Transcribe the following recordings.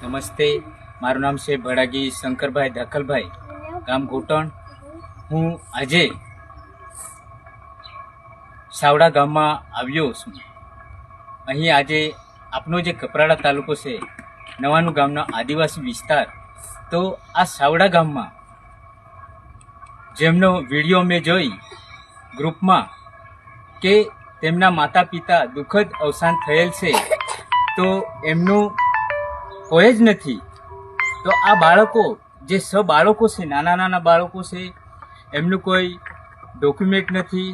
નમસ્તે, મારું નામ છે ભડાગી શંકરભાઈ દાખલભાઈ, ગામ ઘોટણ. હું આજે સાવડા ગામમાં આવ્યો છું. અહીં આજે આપનો જે કપરાડા તાલુકો છે, નવાનું ગામનો આદિવાસી વિસ્તાર, તો આ સાવડા ગામમાં જેમનો વિડીયો મેં જોઈ ગ્રુપમાં કે તેમના માતા પિતા દુઃખદ અવસાન થયેલ છે, તો એમનું કોઈ જ નથી. તો આ બાળકો જે બાળકો છે, નાના નાના બાળકો છે, એમનું કોઈ ડોક્યુમેન્ટ નથી,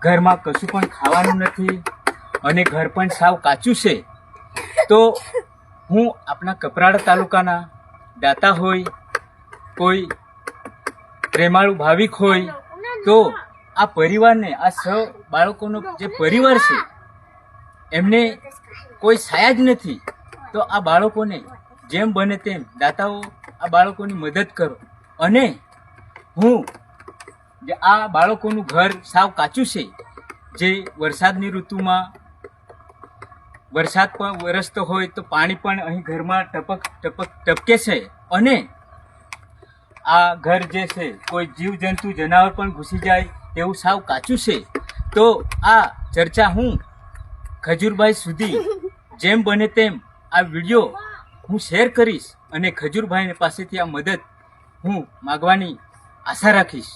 ઘરમાં કશું પણ ખાવાનું નથી અને ઘર પણ સાવ કાચું છે. તો હું આપણા કપરાડા તાલુકાના દાતા હોય, કોઈ પ્રેમાળુ ભાવિક હોય, તો આ પરિવારને, આ બાળકોનો જે પરિવાર છે, એમને કોઈ છાયા જ નથી. તો આ બાળકોને જેમ બને તેમ દાતાઓ આ બાળકોની મદદ કરો. અને હું જે આ બાળકોનું ઘર સાવ કાચું છે, જે વરસાદની ઋતુમાં વરસાદ પણ વરસતો હોય તો પાણી પણ અહીં ઘરમાં ટપકે છે, અને આ ઘર જે છે કોઈ જીવજંતુ જનાવર પણ ઘૂસી જાય તેવું સાવ કાચું છે. તો આ ચર્ચા હું ખજૂરભાઈ સુધી જેમ બને તેમ આ વિડીયો હું શેર કરીશ અને ખજૂરભાઈ પાસેથી આ મદદ હું માગવાની આશા રાખીશ.